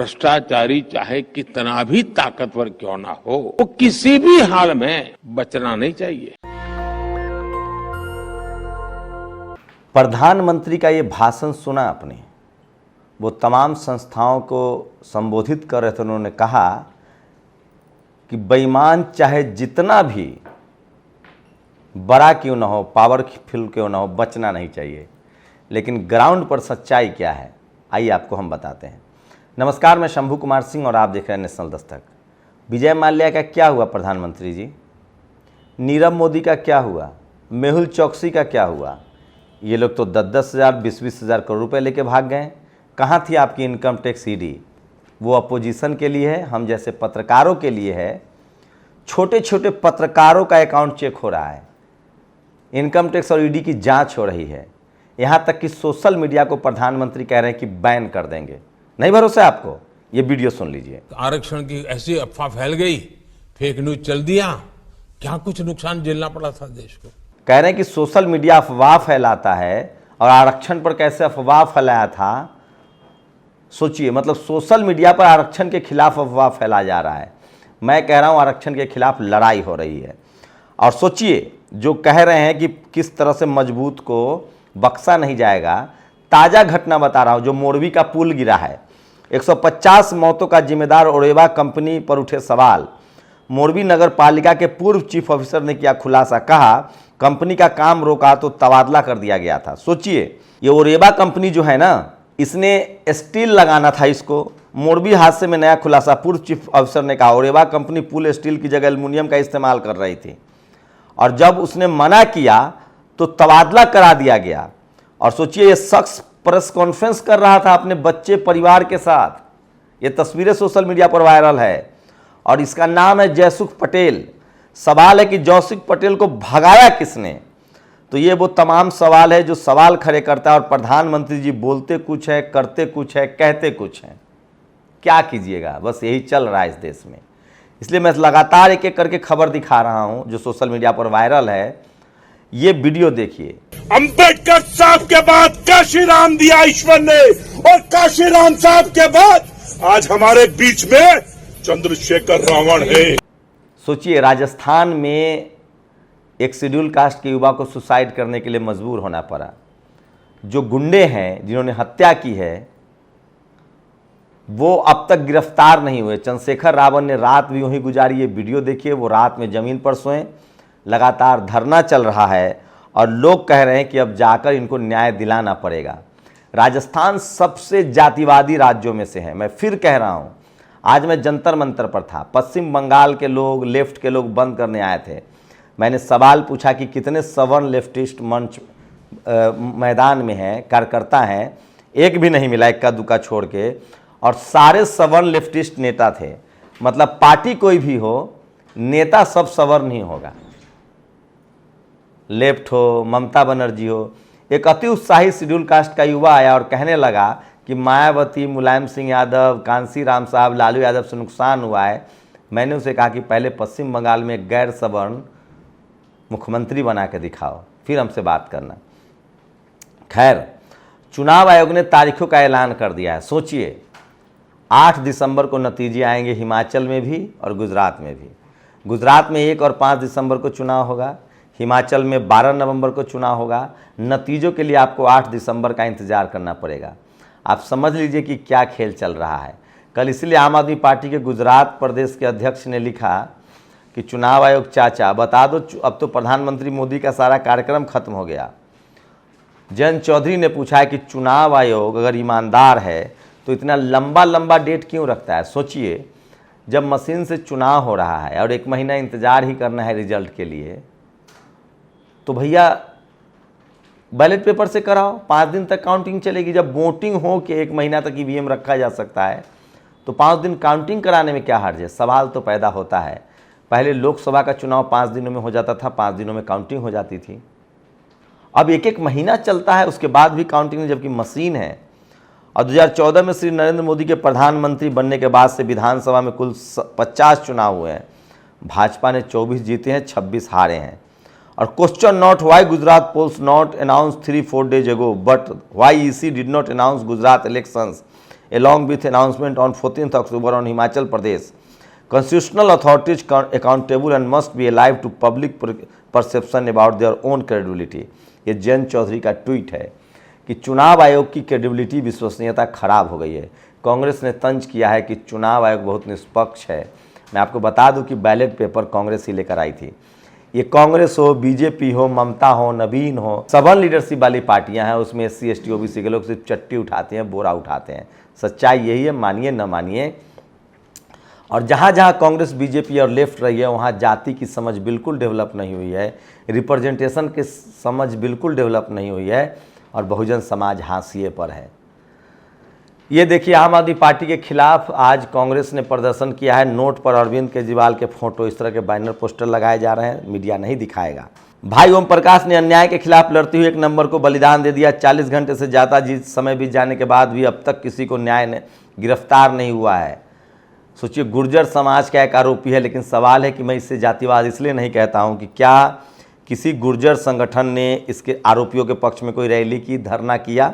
भ्रष्टाचारी चाहे कितना भी ताकतवर क्यों ना हो, वो किसी भी हाल में बचना नहीं चाहिए। प्रधानमंत्री का ये भाषण सुना आपने? वो तमाम संस्थाओं को संबोधित कर रहे थे। उन्होंने कहा कि बेईमान चाहे जितना भी बड़ा क्यों ना हो, पावरफुल क्यों ना हो, बचना नहीं चाहिए। लेकिन ग्राउंड पर सच्चाई क्या है, आइए आपको हम बताते हैं। नमस्कार, मैं शंभू कुमार सिंह और आप देख रहे हैं नेशनल दस्तक। विजय माल्या का क्या हुआ प्रधानमंत्री जी? नीरव मोदी का क्या हुआ? मेहुल चौकसी का क्या हुआ? ये लोग तो 10-10 हज़ार 20-20 हज़ार करोड़ रुपए लेके भाग गए। कहाँ थी आपकी इनकम टैक्स ईडी? वो अपोजिशन के लिए है, हम जैसे पत्रकारों के लिए है। छोटे छोटे पत्रकारों का अकाउंट चेक हो रहा है, इनकम टैक्स और ईडी की जांच हो रही है। यहाँ तक कि सोशल मीडिया को प्रधानमंत्री कह रहे हैं कि बैन कर देंगे। नहीं भरोसा आपको? ये वीडियो सुन लीजिए। आरक्षण की ऐसी अफवाह फैल गई, फेक न्यूज चल दिया, क्या कुछ नुकसान झेलना पड़ा था देश को। कह रहे हैं कि सोशल मीडिया अफवाह फैलाता है, और आरक्षण पर कैसे अफवाह फैलाया था सोचिए। मतलब सोशल मीडिया पर आरक्षण के खिलाफ अफवाह फैला जा रहा है। मैं कह रहा हूँ आरक्षण के खिलाफ लड़ाई हो रही है। और सोचिए, जो कह रहे हैं कि किस तरह से मजबूत को बख्शा नहीं जाएगा। ताज़ा घटना बता रहा हूँ, जो मोरबी का पुल गिरा है, 150 मौतों का जिम्मेदार ओरेवा कंपनी पर उठे सवाल। मोरबी नगर पालिका के पूर्व चीफ ऑफिसर ने किया खुलासा। कहा कंपनी का काम रोका तो तबादला कर दिया गया था। सोचिए, ये ओरेवा कंपनी जो है ना, इसने स्टील लगाना था इसको। मोरबी हादसे में नया खुलासा, पूर्व चीफ ऑफिसर ने कहा ओरेवा कंपनी पुल स्टील की जगह एल्युमिनियम का इस्तेमाल कर रही थी, और जब उसने मना किया तो तबादला करा दिया गया। और सोचिए, ये शख्स प्रेस कॉन्फ्रेंस कर रहा था अपने बच्चे परिवार के साथ। ये तस्वीरें सोशल मीडिया पर वायरल है, और इसका नाम है जयसुख पटेल। सवाल है कि जयसुख पटेल को भगाया किसने? तो ये वो तमाम सवाल है जो सवाल खड़े करता है। और प्रधानमंत्री जी बोलते कुछ है, करते कुछ है, कहते कुछ है। क्या कीजिएगा, बस यही चल रहा है इस देश में। इसलिए मैं लगातार एक एक करके खबर दिखा रहा हूं जो सोशल मीडिया पर वायरल है। ये वीडियो देखिए। अंबेडकर साहब के बाद काशीराम दिया ईश्वर ने, और काशीराम साहब के बाद आज हमारे बीच में चंद्रशेखर रावण है। सोचिए, राजस्थान में एक शेड्यूल कास्ट के युवा को सुसाइड करने के लिए मजबूर होना पड़ा। जो गुंडे हैं जिन्होंने हत्या की है वो अब तक गिरफ्तार नहीं हुए। चंद्रशेखर रावण ने रात भी वहीं गुजारी। ये वीडियो देखिए, वो रात में जमीन पर सोए। लगातार धरना चल रहा है, और लोग कह रहे हैं कि अब जाकर इनको न्याय दिलाना पड़ेगा। राजस्थान सबसे जातिवादी राज्यों में से है। मैं फिर कह रहा हूं, आज मैं जंतर मंतर पर था। पश्चिम बंगाल के लोग, लेफ्ट के लोग बंद करने आए थे। मैंने सवाल पूछा कि कितने सवर्ण लेफ्टिस्ट मंच मैदान में हैं, कार्यकर्ता हैं। एक भी नहीं मिला, इक्का दुक्का छोड़ के, और सारे सवर्ण लेफ्टिस्ट नेता थे। मतलब पार्टी कोई भी हो, नेता सब सवर्ण नहीं होगा। लेफ्ट हो, ममता बनर्जी हो। एक अति उत्साही शेड्यूल कास्ट का युवा आया और कहने लगा कि मायावती, मुलायम सिंह यादव, कांसी राम साहब, लालू यादव से नुकसान हुआ है। मैंने उसे कहा कि पहले पश्चिम बंगाल में गैर सवर्ण मुख्यमंत्री बना के दिखाओ, फिर हमसे बात करना। खैर, चुनाव आयोग ने तारीखों का ऐलान कर दिया है। सोचिए, 8 दिसंबर को नतीजे आएंगे हिमाचल में भी और गुजरात में भी। गुजरात में 1 और 5 दिसंबर को चुनाव होगा, हिमाचल में 12 नवंबर को चुनाव होगा। नतीजों के लिए आपको 8 दिसंबर का इंतजार करना पड़ेगा। आप समझ लीजिए कि क्या खेल चल रहा है। कल इसलिए आम आदमी पार्टी के गुजरात प्रदेश के अध्यक्ष ने लिखा कि चुनाव आयोग चाचा बता दो, अब तो प्रधानमंत्री मोदी का सारा कार्यक्रम खत्म हो गया। जयंत चौधरी ने पूछा है कि चुनाव आयोग अगर ईमानदार है तो इतना लंबा लंबा डेट क्यों रखता है? सोचिए, जब मशीन से चुनाव हो रहा है और 1 महीना इंतजार ही करना है रिजल्ट के लिए, तो भैया बैलेट पेपर से कराओ। 5 दिन तक काउंटिंग चलेगी। जब वोटिंग हो कि 1 महीना तक ईवीएम रखा जा सकता है, तो 5 दिन काउंटिंग कराने में क्या हर्ज है? सवाल तो पैदा होता है। पहले लोकसभा का चुनाव 5 दिनों में हो जाता था, 5 दिनों में काउंटिंग हो जाती थी। अब 1-1 महीना चलता है, उसके बाद भी काउंटिंग, जबकि मशीन है। और 2014 में श्री नरेंद्र मोदी के प्रधानमंत्री बनने के बाद से विधानसभा में कुल 50 चुनाव हुए हैं। भाजपा ने 24 जीते हैं, 26 हारे हैं। और question not why Gujarat polls not announce 3-4 days ago, but why EC did not announce Gujarat elections along with announcement on 14th October on Himachal Pradesh. Constitutional authorities accountable and must be alive to public perception about their own credibility. ये जयंत चौधरी का tweet है कि चुनाव आयोग की credibility विश्वसनीयता खराब हो गई है। कांग्रेस ने तंज किया है कि चुनाव आयोग बहुत निष्पक्ष है। मैं आपको बता दूं कि बैलेट पेपर कांग्रेस ही लेकर आई थी। ये कांग्रेस हो, बीजेपी हो, ममता हो, नवीन हो, सघन लीडरशिप वाली पार्टियां हैं, उसमें SC ST OBC के लोग सिर्फ चट्टी उठाते हैं, बोरा उठाते हैं। सच्चाई यही है, मानिए न मानिए। और जहाँ जहाँ कांग्रेस, बीजेपी और लेफ्ट रही है वहाँ जाति की समझ बिल्कुल डेवलप नहीं हुई है, रिप्रेजेंटेशन की समझ बिल्कुल डेवलप नहीं हुई है और बहुजन समाज हाशिए पर है। ये देखिए, आम आदमी पार्टी के खिलाफ आज कांग्रेस ने प्रदर्शन किया है। नोट पर अरविंद केजरीवाल के फोटो, इस तरह के बैनर पोस्टर लगाए जा रहे हैं, मीडिया नहीं दिखाएगा। भाई ओम प्रकाश ने अन्याय के खिलाफ लड़ती हुई 1 नंबर को बलिदान दे दिया। 40 घंटे से ज़्यादा समय बीत जाने के बाद भी अब तक किसी को न्याय गिरफ्तार नहीं हुआ है। सोचिए, गुर्जर समाज का एक आरोपी है, लेकिन सवाल है कि मैं इससे जातिवाद इसलिए नहीं कहता हूं कि क्या किसी गुर्जर संगठन ने इसके आरोपियों के पक्ष में कोई रैली की, धरना किया?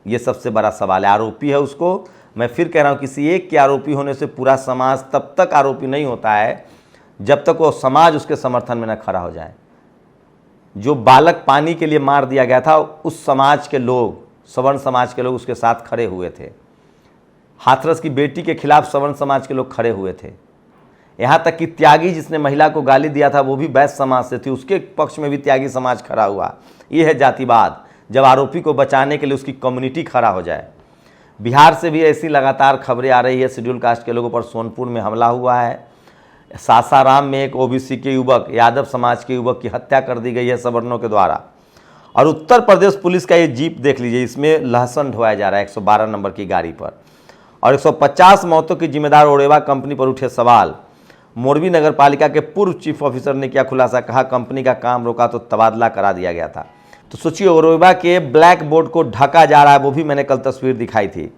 ये सबसे बड़ा सवाल है। आरोपी है उसको, मैं फिर कह रहा हूं, किसी एक के आरोपी होने से पूरा समाज तब तक आरोपी नहीं होता है जब तक वो समाज उसके समर्थन में न खड़ा हो जाए। जो बालक पानी के लिए मार दिया गया था, उस समाज के लोग, सवर्ण समाज के लोग उसके साथ खड़े हुए थे। हाथरस की बेटी के खिलाफ सवर्ण समाज के लोग खड़े हुए थे। यहाँ तक कि त्यागी जिसने महिला को गाली दिया था वो भी वैश्य समाज से थी, उसके पक्ष में भी त्यागी समाज खड़ा हुआ। ये है जातिवाद, जब आरोपी को बचाने के लिए उसकी कम्युनिटी खड़ा हो जाए। बिहार से भी ऐसी लगातार खबरें आ रही है। शेड्यूल कास्ट के लोगों पर सोनपुर में हमला हुआ है। सासाराम में एक OBC के युवक, यादव समाज के युवक की हत्या कर दी गई है सवर्णों के द्वारा। और उत्तर प्रदेश पुलिस का ये जीप देख लीजिए, इसमें लहसुन ढोया जा रहा है 112 नंबर की गाड़ी पर। और 150 मौतों की जिम्मेदार ओरेवा कंपनी पर उठे सवाल। मोरबी नगर पालिका के पूर्व चीफ ऑफिसर ने किया खुलासा, कहा कंपनी का काम रोका तो तबादला करा दिया गया था। तो सोचिए, ओरेवा के ब्लैक बोर्ड को ढका जा रहा है, वो भी मैंने कल तस्वीर दिखाई थी।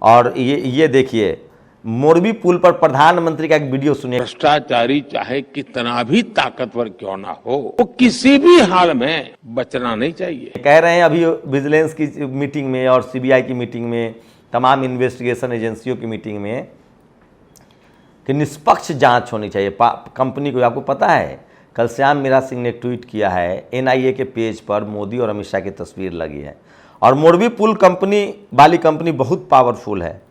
और ये देखिए, मोरबी पुल पर प्रधानमंत्री का एक वीडियो सुनिए। भ्रष्टाचारी चाहे कितना भी ताकतवर क्यों ना हो, वो किसी भी हाल में बचना नहीं चाहिए। कह रहे हैं अभी विजिलेंस की मीटिंग में और CBI की मीटिंग में, तमाम इन्वेस्टिगेशन एजेंसियों की मीटिंग में, कि निष्पक्ष जांच होनी चाहिए कंपनी को। आपको पता है, कल श्याम मीरा सिंह ने ट्वीट किया है, NIA के पेज पर मोदी और अमित शाह की तस्वीर लगी है। और मोरबी पुल कंपनी वाली कंपनी बहुत पावरफुल है।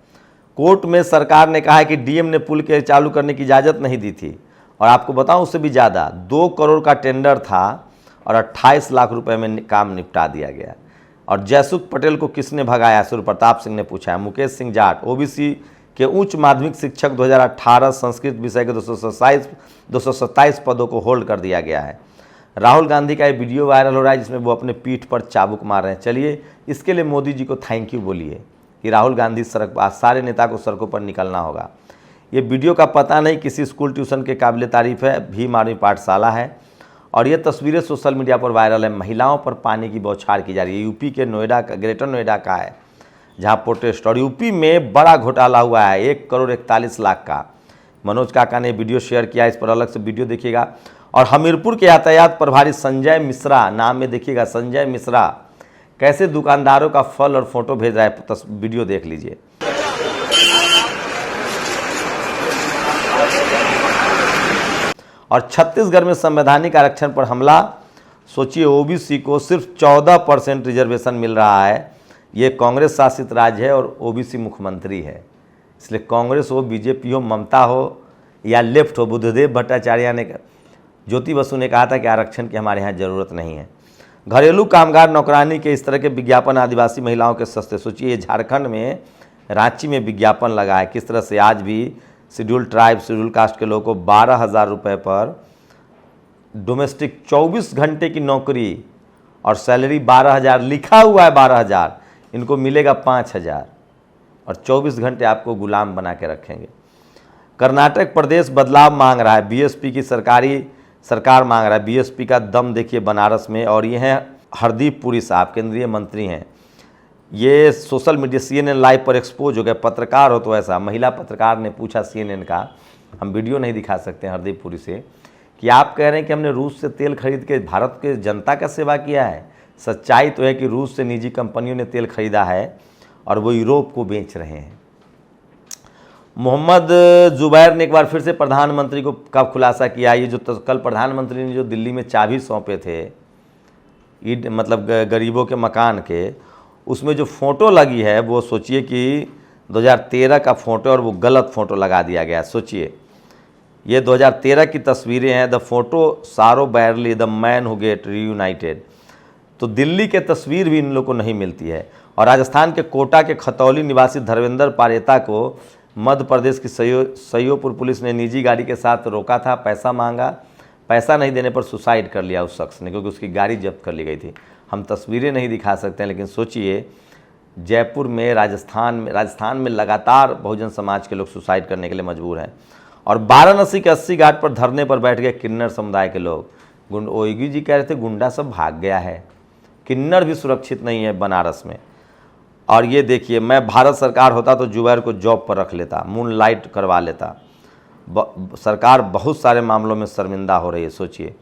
कोर्ट में सरकार ने कहा है कि DM ने पुल के चालू करने की इजाज़त नहीं दी थी। और आपको बताऊं, उससे भी ज़्यादा 2 करोड़ का टेंडर था और 28 लाख रुपए में काम निपटा दिया गया। और जयसुख पटेल को किसने भगाया? सूर्य प्रताप सिंह ने पूछा है। मुकेश सिंह जाट, OBC के उच्च माध्यमिक शिक्षक 2018 संस्कृत विषय के 227 पदों को होल्ड कर दिया गया है। राहुल गांधी का ये वीडियो वायरल हो रहा है जिसमें वो अपने पीठ पर चाबुक मार रहे हैं। चलिए, इसके लिए मोदी जी को थैंक यू बोलिए कि राहुल गांधी सड़क पर, सारे नेता को सड़कों पर निकलना होगा। ये वीडियो का पता नहीं किसी स्कूल ट्यूशन के काबिल तारीफ है, भीम आर्मी पाठशाला है। और ये तस्वीरें सोशल मीडिया पर वायरल है। महिलाओं पर पानी की बौछार की जा रही है। यूपी के नोएडा का, ग्रेटर नोएडा का है, जहां प्रोटेस्ट। और यूपी में बड़ा घोटाला हुआ है 1 करोड़ 41 लाख का। मनोज काका ने वीडियो शेयर किया, इस पर अलग से वीडियो देखिएगा। और हमीरपुर के यातायात प्रभारी संजय मिश्रा, नाम में देखिएगा संजय मिश्रा, कैसे दुकानदारों का फल और फोटो भेज रहा है, वीडियो देख लीजिए। और छत्तीसगढ़ में संवैधानिक आरक्षण पर हमला। सोचिए, OBC को सिर्फ 14% रिजर्वेशन मिल रहा है। ये कांग्रेस शासित राज्य है और OBC मुख्यमंत्री है। इसलिए कांग्रेस हो, बीजेपी हो, ममता हो या लेफ्ट हो, बुद्धदेव भट्टाचार्य ने, ज्योति बसु ने कहा था कि आरक्षण की हमारे यहाँ ज़रूरत नहीं है। घरेलू कामगार नौकरानी के इस तरह के विज्ञापन आदिवासी महिलाओं के सस्ते। सोचिए, झारखंड में रांची में विज्ञापन लगा है, किस तरह से आज भी शेड्यूल ट्राइब, शेड्यूल कास्ट के लोगों को 12,000 रुपये पर डोमेस्टिक 24 घंटे की नौकरी और सैलरी 12,000, लिखा हुआ है 12,000, इनको मिलेगा 5,000 और 24 घंटे आपको गुलाम बना के रखेंगे। कर्नाटक प्रदेश बदलाव मांग रहा है, BSP की सरकार मांग रहा है। BSP का दम देखिए बनारस में। और ये हैं हरदीप पुरी साहब, केंद्रीय मंत्री हैं। ये सोशल मीडिया CNN लाइव पर एक्सपोज हो गए। पत्रकार हो तो ऐसा, महिला पत्रकार ने पूछा CNN का, हम वीडियो नहीं दिखा सकते हैं हरदीप पुरी से, कि आप कह रहे हैं कि हमने रूस से तेल खरीद के भारत के जनता का सेवा किया है। सच्चाई तो है कि रूस से निजी कंपनियों ने तेल खरीदा है और वो यूरोप को बेच रहे हैं। मोहम्मद जुबैर ने एक बार फिर से प्रधानमंत्री को का खुलासा किया। ये जो कल प्रधानमंत्री ने जो दिल्ली में चाबी सौंपे थे ईद मतलब गरीबों के मकान के, उसमें जो फ़ोटो लगी है वो सोचिए कि 2013 का फ़ोटो और वो गलत फ़ोटो लगा दिया गया। सोचिए ये 2013 की तस्वीरें हैं। द फोटो सारो बैरली the man who get reunited. तो दिल्ली के तस्वीर भी इन लोग को नहीं मिलती है। और राजस्थान के कोटा के खतौली निवासी धर्मेंद्र पारेता को मध्य प्रदेश की सयोपुर पुलिस ने निजी गाड़ी के साथ रोका था, पैसा मांगा, पैसा नहीं देने पर सुसाइड कर लिया उस शख्स ने, क्योंकि उसकी गाड़ी जब्त कर ली गई थी। हम तस्वीरें नहीं दिखा सकते हैं, लेकिन सोचिए जयपुर में राजस्थान में लगातार बहुजन समाज के लोग सुसाइड करने के लिए मजबूर हैं। और वाराणसी के 80 घाट पर धरने पर बैठ गए किन्नर समुदाय के लोग। ओगी जी कह रहे थे गुंडा सब भाग गया है, किन्नर भी सुरक्षित नहीं है बनारस में। और ये देखिए, मैं भारत सरकार होता तो जुबैर को जॉब पर रख लेता, मून लाइट करवा लेता। सरकार बहुत सारे मामलों में शर्मिंदा हो रही है, सोचिए।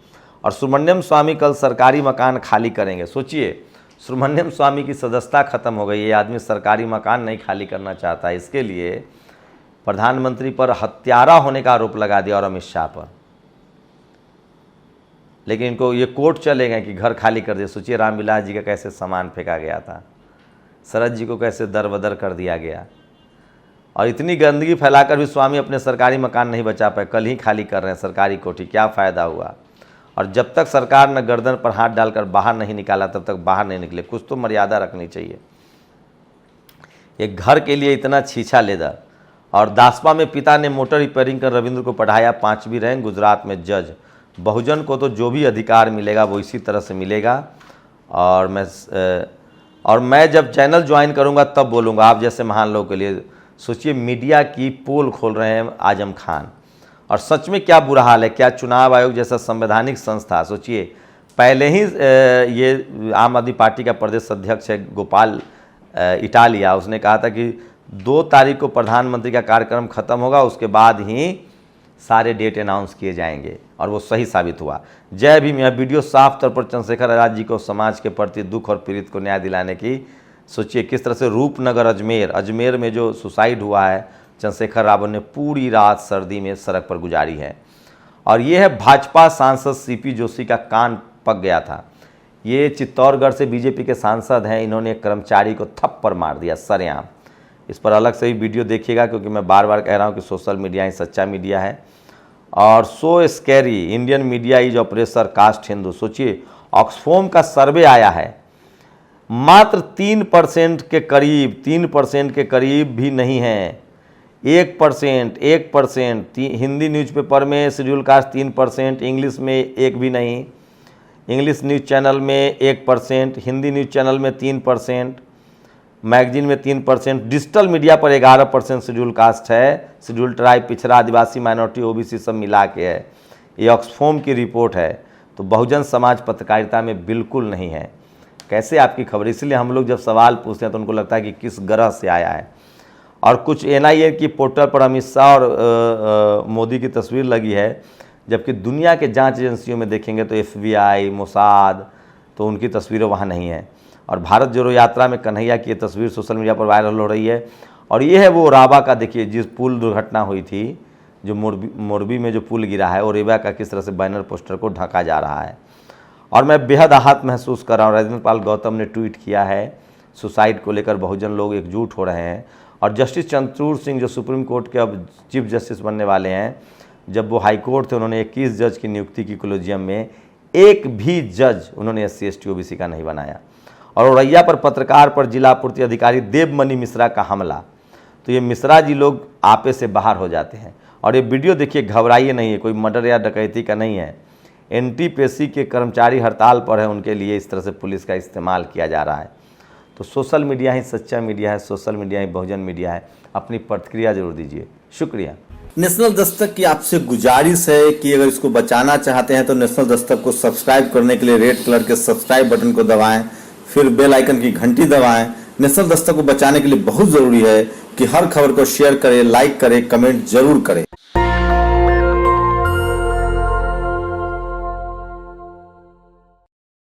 और सुब्रमण्यम स्वामी कल सरकारी मकान खाली करेंगे। सोचिए सुब्रमण्यम स्वामी की सदस्यता खत्म हो गई, ये आदमी सरकारी मकान नहीं खाली करना चाहता। इसके लिए प्रधानमंत्री पर हत्यारा होने का आरोप लगा दिया और अमित शाह पर। लेकिन इनको ये कोर्ट चले गए कि घर खाली कर दिया। सोचिए रामविलास जी का कैसे सामान फेंका गया था, शरद जी को कैसे दरबदर कर दिया गया। और इतनी गंदगी फैलाकर भी स्वामी अपने सरकारी मकान नहीं बचा पाए, कल ही खाली कर रहे हैं सरकारी कोठी। क्या फ़ायदा हुआ। और जब तक सरकार ने गर्दन पर हाथ डालकर बाहर नहीं निकाला तब तक बाहर नहीं निकले। कुछ तो मर्यादा रखनी चाहिए। एक घर के लिए इतना छीछा लेदर। और दासपा में पिता ने मोटर रिपेयरिंग कर रविंद्र को पढ़ाया 5वीं रैंक, गुजरात में जज। बहुजन को तो जो भी अधिकार मिलेगा वो इसी तरह से मिलेगा। और मैं जब चैनल ज्वाइन करूंगा तब बोलूँगा आप जैसे महान लोगों के लिए। सोचिए मीडिया की पोल खोल रहे हैं आजम खान। और सच में क्या बुरा हाल है। क्या चुनाव आयोग जैसा संवैधानिक संस्था, सोचिए पहले ही ये आम आदमी पार्टी का प्रदेश अध्यक्ष है गोपाल इटालिया, उसने कहा था कि 2 तारीख को प्रधानमंत्री का कार्यक्रम खत्म होगा, उसके बाद ही सारे डेट अनाउंस किए जाएंगे। और वो सही साबित हुआ। जय भीम। यह वीडियो साफ तौर पर चंद्रशेखर आज़ाद जी को समाज के प्रति दुख और पीड़ित को न्याय दिलाने की, सोचिए किस तरह से रूपनगर अजमेर में जो सुसाइड हुआ है, चंद्रशेखर रावत ने पूरी रात सर्दी में सड़क पर गुजारी है। और ये है भाजपा सांसद सीपी जोशी का कान पक गया था। ये चित्तौड़गढ़ से बीजेपी के सांसद हैं, इन्होंने एक कर्मचारी को थप्पड़ मार दिया सरेआम। इस पर अलग से ही वीडियो देखिएगा, क्योंकि मैं बार बार कह रहा हूँ कि सोशल मीडिया ही सच्चा मीडिया है। और so scary Indian media is operation caste Hindu. सोचिए ऑक्सफोम का सर्वे आया है, मात्र 3% के करीब, 3% के करीब भी नहीं है। 1%, हिंदी न्यूज़पेपर में शेड्यूल कास्ट 3%, इंग्लिश में 1 भी नहीं, इंग्लिश न्यूज़ चैनल में 1%, हिंदी न्यूज़ चैनल में 3%, मैगजीन में 3%, डिजिटल मीडिया पर 11% शेड्यूल कास्ट है। शेड्यूल ट्राइब, पिछड़ा, आदिवासी, माइनॉरिटी, ओबीसी सब मिला के है। ये ऑक्सफोम की रिपोर्ट है। तो बहुजन समाज पत्रकारिता में बिल्कुल नहीं है। कैसे आपकी खबर। इसलिए हम लोग जब सवाल पूछते हैं तो उनको लगता है कि किस ग्रह से आया है। और कुछ NIA की पोर्टल पर अमित शाह और मोदी की तस्वीर लगी है, जबकि दुनिया के जांच एजेंसियों में देखेंगे तो FBI, मोसाद, तो उनकी तस्वीरें वहाँ नहीं है। और भारत जोड़ो यात्रा में कन्हैया की तस्वीर सोशल मीडिया पर वायरल हो रही है। और ये है वो ओरावा का, देखिए जिस पुल दुर्घटना हुई थी, जो मोरबी में जो पुल गिरा है, ओरेवा का किस तरह से बैनर पोस्टर को ढका जा रहा है। और मैं बेहद आहत महसूस कर रहा हूँ। राजेंद्र पाल गौतम ने ट्वीट किया है, सुसाइड को लेकर बहुजन लोग एकजुट हो रहे हैं। और जस्टिस चंद्रचूड़ सिंह जो सुप्रीम कोर्ट के अब चीफ जस्टिस बनने वाले हैं, जब वो हाई कोर्ट थे उन्होंने 21 जज की नियुक्ति की कोलेजियम में, एक भी जज उन्होंने SC ST OBC का नहीं बनाया। और औरैया पर पत्रकार पर जिला पूर्ति अधिकारी देवमणि मिश्रा का हमला। तो ये मिश्रा जी लोग आपे से बाहर हो जाते हैं। और ये वीडियो देखिए, घबराइए नहीं है, कोई मर्डर या डकैती का नहीं है। NTPC के कर्मचारी हड़ताल पर है, उनके लिए इस तरह से पुलिस का इस्तेमाल किया जा रहा है। तो सोशल मीडिया ही सच्चा मीडिया है, सोशल मीडिया ही बहुजन मीडिया है। अपनी प्रतिक्रिया जरूर दीजिए। शुक्रिया। नेशनल दस्तक की आपसे गुजारिश है कि अगर इसको बचाना चाहते हैं तो नेशनल दस्तक को सब्सक्राइब करने के लिए रेड कलर के सब्सक्राइब बटन को दबाएं, फिर बेल आइकन की घंटी दबाएं। नेशनल दस्तक को बचाने के लिए बहुत जरूरी है कि हर खबर को शेयर करें, लाइक करें, कमेंट जरूर करें।